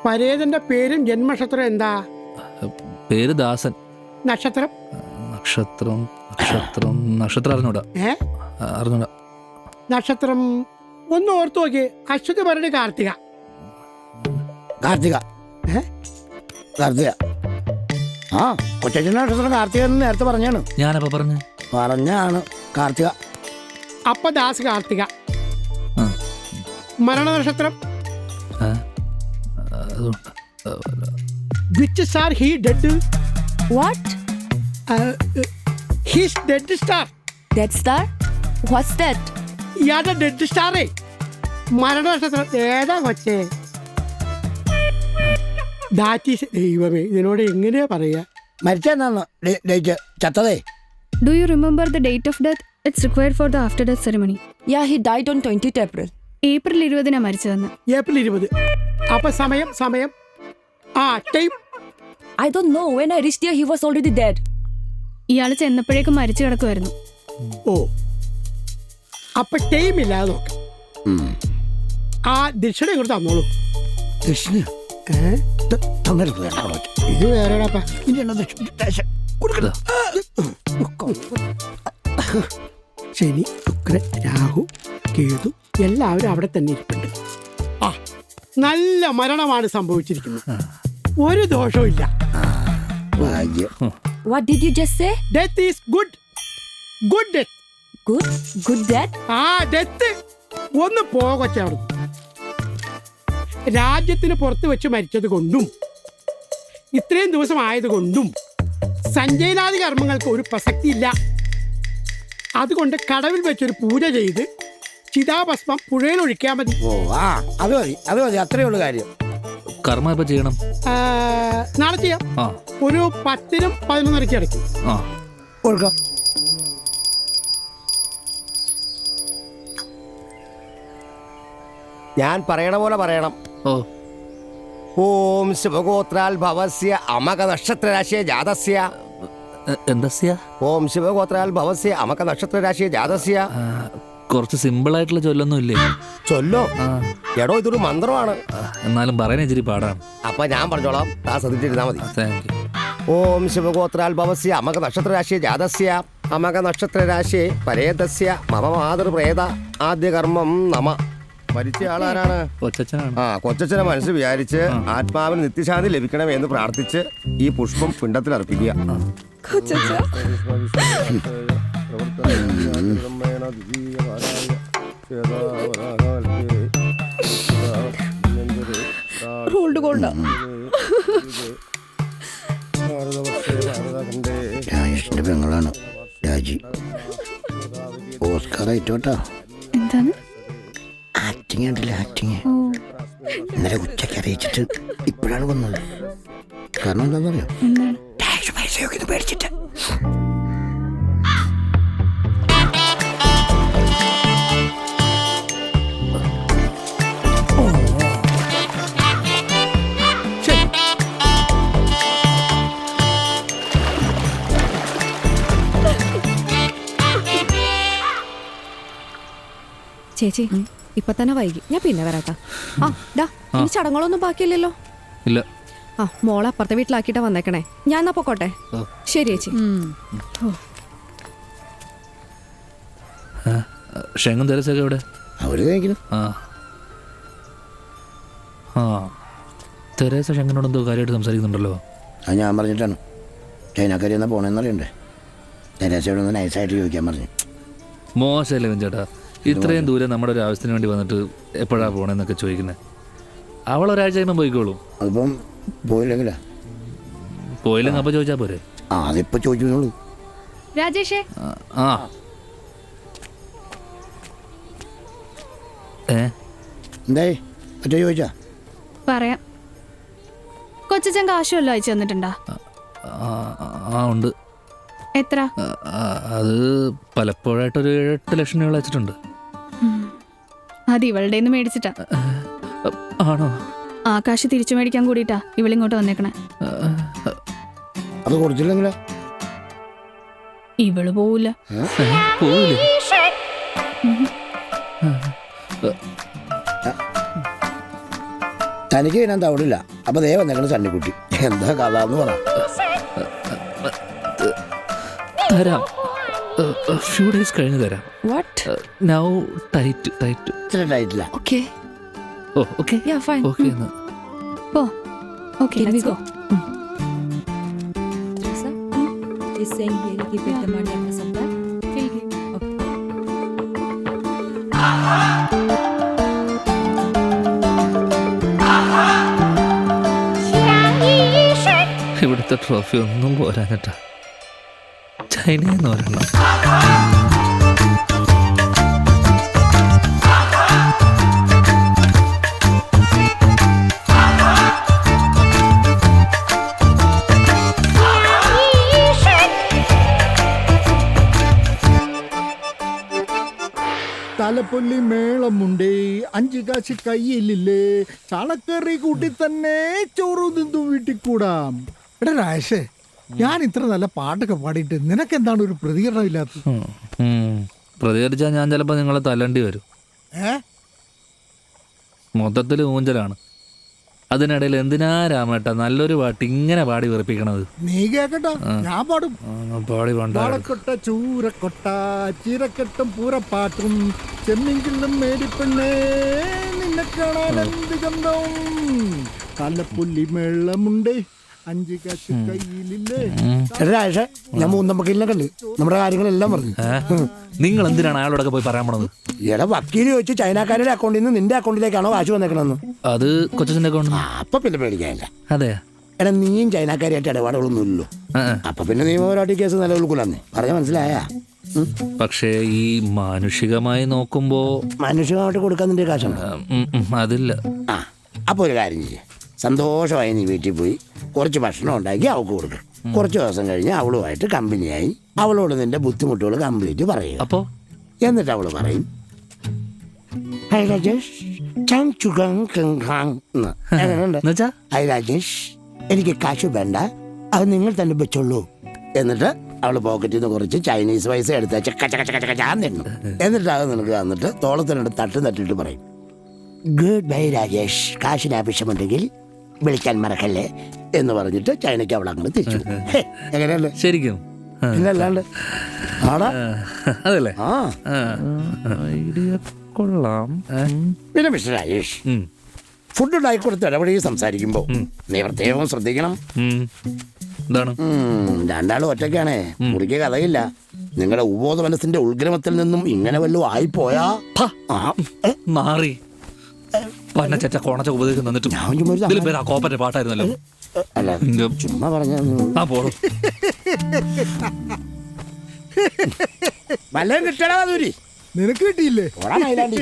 പരേതന്റെ പേരും ജന്മനക്ഷത്രം എന്താ? പേര് ദാസൻ. നക്ഷത്രം? നക്ഷത്രം നക്ഷത്രം നക്ഷത്രം അറിഞ്ഞൂടാ. അറിഞ്ഞൂടാ. നക്ഷത്രം ഒന്ന് ഓർത്തു നോക്കി. അശ്വതി ഭരണി കാർത്തിക. കാർത്തിക. കാർത്തിക. ആ കൊച്ചച്ഛൻ്റെ നക്ഷത്രം കാർത്തിക എന്ന് നേരത്തെ പറഞ്ഞാണ്. ഞാനപ്പോ പറഞ്ഞാണ് കാർത്തിക. അപ്പൊ ദാസ് കാർത്തിക. മരണ നക്ഷത്രം? Which star he dead? What? His dead star. Dead star? What's that? ഇയാളുടെ ഡെഡ് സ്റ്റാറേ മരണ നക്ഷത്രം ഏതാ കൊച്ചേ? ദൈവമേ, ഇതിനോട് എങ്ങനെയാ പറയാ? മരിച്ചെന്നാണ് date ചത്തതേ. Do you remember the date of death? It's required for the after death ceremony. Yeah, he died on 20th April. April 20 മരിച്ചതെന്ന്. ഏപ്രിൽ 20. അപ്പൊ സമയം time? I don't know. When I reached here, he was already dead. ഇയാൾ ചെന്നപ്പോഴേക്കും മരിച്ചു കിടക്കുമായിരുന്നു. ഓ, അപ്പൊ time ഇല്ലാതെ നോക്ക്. ആ ദക്ഷിണ ഇങ്ങോട്ട് തന്നോളൂ. ദക്ഷിണ ഇത് വേറെടാ. ശനി, ശുക്രൻ, രാഹു, കേതു എല്ലാവരും അവിടെ തന്നെ ഇരിപ്പുണ്ട്. ആ, നല്ല മരണമാണ് സംഭവിച്ചിരിക്കുന്നത്. ഒരു ദോഷവും ഇല്ല. What did you just say? Death is good. Good death. Good death? ആ ഡെത്ത് ഒന്ന് പോകൊച്ചാണ്. രാജ്യത്തിന് പുറത്ത് വെച്ച് മരിച്ചത് കൊണ്ടും ഇത്രയും ദിവസം ആയതുകൊണ്ടും സഞ്ജയനാദി കർമ്മങ്ങൾക്ക് ഒരു പ്രസക്തിയില്ല. അതുകൊണ്ട് കടവിൽ വെച്ചൊരു പൂജ ചെയ്ത് ചിതാഭസ്മം പുഴയിൽ ഒഴിക്കാൻ മതി. ഓ, അത് മതി അത്രേ ഉള്ളു കാര്യം. കർമ്മ ഇപ്പൊ ചെയ്യണം. നാളെ ചെയ്യാം. ഒരു 10-നും 11-നും ഇടയ്ക്ക് കൊടുക്കാം. ഞാൻ പറയണ പോലെ പറയണം. ഓം ശിവഗോത്രാൽ ഭവസ്യ അമക നക്ഷത്രരാശിയ ജാതസ്യ. എന്തസ്യ? ഓം ശിവഗോത്രാൽ ഭവസ്യ അമക നക്ഷത്രരാശിയ ജാതസ്യ. കുറച്ച് സിമ്പിൾ ആയിട്ടുള്ള ചൊല്ലൊന്നും ഇല്ലേ? ചൊല്ലോ എടോ, ഇതൊരു മന്ത്രമാണ്. എന്നാലും പറയാൻ ഇച്ചിരി പാടാണ്. അപ്പൊ ഞാൻ പറഞ്ഞോളാം, താ ശ്രദ്ധിച്ചിരുന്നാ മതി. Thank you. ഓം ശിവഗോത്രാൽ ഭവസ്യ അമക നക്ഷത്രരാശിയ ജാതസ്യ അമക നക്ഷത്രരാശിയെ പരേതസ്യ മമ മാതൃപ്രേത ആദ്യ കർമ്മം നമ. മരിച്ച ആളാരാണ്? കൊച്ചച്ഛനാണ്. കൊച്ചച്ഛനെ മനസ്സ് വിചാരിച്ച് ആത്മാവിന് നിത്യശാന്തി ലഭിക്കണമേ എന്ന് പ്രാർത്ഥിച്ച് ഈ പുഷ്പം പിണ്ടത്തിൽ അർപ്പിക്കുക. Rolled gold. രാജേഷിന്റെ പെങ്ങളാണ് രാജി. ഓസ്കാർ ആയിട്ടോട്ടാ. എന്താണ്? ആക്ടിങ് ഉണ്ടല്ലോ, ആക്ടിങ്. ഇന്നലെ ഉച്ചയ്ക്ക് അറിയിച്ചിട്ട് ഇപ്പോഴാണ് വന്നത്. കാരണം എന്താണെന്നറിയോ? പൈസയൊക്കെ പേടിച്ചിട്ട്. ചേച്ചി, ഇപ്പൊ തന്നെ വൈകി, ഞാൻ പിന്നെ വരാട്ടാ. ഇനി ചടങ്ങുകളൊന്നും ബാക്കിയില്ലല്ലോ? ഇല്ല. മോളെ അപ്പുറത്തെ വീട്ടിലാക്കിട്ടാ വന്നേക്കണേ. ഞാൻ എന്നാ പൊക്കോട്ടെ. ശരി ചേച്ചി. ഷെങ്ങും തെരസൊക്കെ എവിടെ? അവര് കഴിക്കണം. തെരേസ ഷെങ്ങിനോട് എന്തോ കാര്യമായിട്ട് സംസാരിക്കുന്നുണ്ടല്ലോ. അത് ഞാൻ പറഞ്ഞിട്ടാണ്. ചൈനക്കാരി എന്നാ പോണെന്നറിയണ്ടേ? തെരേസയോട് ഒന്ന് നൈസായിട്ട് ചോദിക്കാൻ പറഞ്ഞു. മോശമല്ലേ ചേട്ടാ, ഇത്രയും ദൂരം നമ്മുടെ ഒരു ആവശ്യത്തിന് വേണ്ടി വന്നിട്ട് എപ്പോഴാ പോണെന്നൊക്കെ ചോദിക്കുന്നത്. അവൾ ഒരാഴ്ച കഴിയുമ്പോൾ പോയിക്കോളൂ. അതിപ്പം പോയില്ലെങ്കിലാ? പോയില്ലെങ്കിൽ അപ്പൊ ചോദിച്ചാ പോരെ? അതിപ്പോ ചോദിച്ചോളൂ. രാജേഷേ, എന്തായി മറ്റേ ചോദിച്ചാ? പറയാം. കൊച്ചച്ഛൻ കാശുമല്ലോ അയച്ചു തന്നിട്ടുണ്ടാ? ഉണ്ട്. എത്ര? അത് പലപ്പോഴായിട്ടൊരു 8 ലക്ഷം രൂപ അയച്ചിട്ടുണ്ട്. അത് ഇവളുടെ മേടിച്ചിട്ടാ. ആണോ? ആ കാശ് തിരിച്ചു മേടിക്കാൻ കൂടിയിട്ടാ ഇവളിങ്ങോട്ട് വന്നേക്കണേ. അത് കൊടുത്തില്ലെങ്കിലോ? ഇവള് പോവില്ല. തനിക്ക് ഞാൻ തവിടില്ല. അപ്പൊ ദേ വന്നേക്കണ സണ്ണിക്കുട്ടി. എന്താ കഥ എന്ന് പറ. തരാം, ഫ്യൂ ഡേയ്സ് കഴിഞ്ഞ് തരാം. വാട്ട്? Now tight. ഇത്ര ടൈറ്റില്ല. ഓക്കെ. ഓ ഓക്കെ Yeah, fine. ഓക്കെ എന്നാ പോ. Okay, Can we let's go? go. Is saying here he paid the money after some time. He'll give. ഇവിടുത്തെ ട്രോഫി ഒന്നും പോരാനട്ടാ, ചൈനയിൽ നിന്ന് ഒരെണ്ണം. തലപ്പൊല്ലി മേളമുണ്ടേ, 5 കാശ് കയ്യിലില്ലേ, ചാണക്കറി കൂട്ടി തന്നെ ചോറ് നിന്നു വീട്ടിൽ കൂടാം. എടാ രാശേ, ഞാൻ ഇത്ര നല്ല പാട്ടൊക്കെ പാടിയിട്ട് നിനക്കെന്താണ് ഒരു പ്രതികരണം ഇല്ലാത്തത്? പ്രതികരിച്ചാൽ ഞാൻ ചിലപ്പോൾ നിങ്ങളെ തല്ലണ്ടി വരും. മൊത്തത്തിൽ ഊഞ്ചലാണ്. അതിനിടയിൽ എന്തിനാ രാമേട്ട നല്ലൊരു പാട്ട് ഇങ്ങനെ പാടി വെറുപ്പിക്കണത്? നീ കേക്കട്ടോ, ഞാൻ പാടും. പാടി വേണ്ട. വാളക്കൊട്ട ചൂരക്കൊട്ട ചിരക്കെട്ടും പൂരപ്പാട്ടും ചെമ്മിങ്കിലും മേടിപ്പെണ്ണേ നിന്നെ കാണാൻ എന്ത് ചന്തം. തലപ്പൊല്ലി മേളമുണ്ടേ, 5 കാശ് കയ്യിലില്ലേ. എടാ രാജേഷേ, ഞാൻ മൂന്നമ്പക്കിലിനെ കണ്ട് നമ്മുടെ കാര്യങ്ങളെല്ലാം പറഞ്ഞു. നിങ്ങൾ എന്തിനാണ് അയാളോടൊക്കെ പോയി പറയാൻ പോണത്? എടാ വക്കീല് ചോദിച്ചു ചൈനക്കാരുടെ അക്കൗണ്ടിൽ നിന്ന് നിന്റെ അക്കൗണ്ടിലേക്കാണോ കാശ് വന്നേക്കണെന്ന്. അത് കൊച്ചിന്റെ അക്കൗണ്ട്. അപ്പൊ പിന്നെ പേടിക്കാനില്ല. അതെയാ? എടാ നീയും ചൈനക്കാരായിട്ട് ഇടപാടുകളൊന്നുമില്ലല്ലോ. അപ്പൊ പിന്നെ നിയമപരമായിട്ട് കേസ് നിലനിൽക്കൂലെന്ന് പറഞ്ഞ മനസ്സിലായ. പക്ഷേ ഈ മാനുഷികമായി നോക്കുമ്പോ മനുഷ്യമായിട്ട് കൊടുക്കാൻ നിന്റെ കാശുണ്ട്. അതില്ല. ആ അപ്പൊ ഒരു കാര്യം ചെയ്യ, സന്തോഷമായി നീ വീട്ടിൽ പോയി കുറച്ച് ഭക്ഷണം ഉണ്ടാക്കി അവൾക്ക് കൊടുക്കും. കുറച്ച് ദിവസം കഴിഞ്ഞ് അവളുമായിട്ട് കമ്പനിയായി അവളോട് നിന്റെ ബുദ്ധിമുട്ടുകൾ കംപ്ലീറ്റ് പറയും. അപ്പോ എന്നിട്ട് അവള് പറയും, "ഹൈ രാജേഷ്, ചാങ് ചുഗങ് കങ് ഹാങ്" എന്ന്. എങ്ങനെയുണ്ട്? എന്നുവെച്ചാ "ഹൈ രാജേഷ്, എനിക്ക് കാശ് വേണ്ട, അത് നിങ്ങൾ തന്നെ വെച്ചോളൂ." എന്നിട്ട് അവള് പോക്കറ്റിൽ നിന്ന് കുറച്ച് ചൈനീസ് പൈസ എടുത്ത് ചാന്നു. എന്നിട്ട് അത് നിനക്ക് തന്നിട്ട് തോളത്തിനുണ്ട് തട്ടിട്ട് പറയും, "ഗുഡ് ബൈ രാജേഷ്, കാശിന് ആവശ്യമുണ്ടെങ്കിൽ വിളിക്കാൻ മറക്കല്ലേ" എന്ന് പറഞ്ഞിട്ട് ചൈനയ്ക്ക് അവൾ അങ്ങനെ തിരിച്ചു. എങ്ങനെയല്ലേ? ശരിക്കും? പിന്നെ അല്ലാണ്ട് ആടാ. അതല്ലേ? ആ ഐഡിയ കൊള്ളാം. പിന്നെ മിസ്റ്റർ രാജേഷ്, ഫുഡ് ഉണ്ടാക്കി കൊടുത്ത് ഇടപെടി സംസാരിക്കുമ്പോ നീ പ്രത്യേകം ശ്രദ്ധിക്കണം. എന്താണ്? രണ്ടാളും ഒറ്റയ്ക്കാണേ, മുറിക്ക് കഥയില്ല. നിങ്ങളുടെ ഉപബോധ മനസ്സിന്റെ ഉൾഗ്രമത്തിൽ നിന്നും ഇങ്ങനെ വല്ലതും ആയിപ്പോയാ മാറി പന്നച്ചറ്റ കോണച്ച ഉപദേശം തന്നിട്ടും ഞാൻ ചുമ്മാ ഒരു ഇതിലും പേര് ആ കോപ്പന്റെ പാട്ടായിരുന്നല്ലോ. അല്ല ചുമ്മാ പറഞ്ഞ ആ പോളൂ. വല്ലതും കിട്ടണ മധുരി നിനക്ക് കിട്ടിയില്ലേ? ഓടാ മൈലാണ്ടി.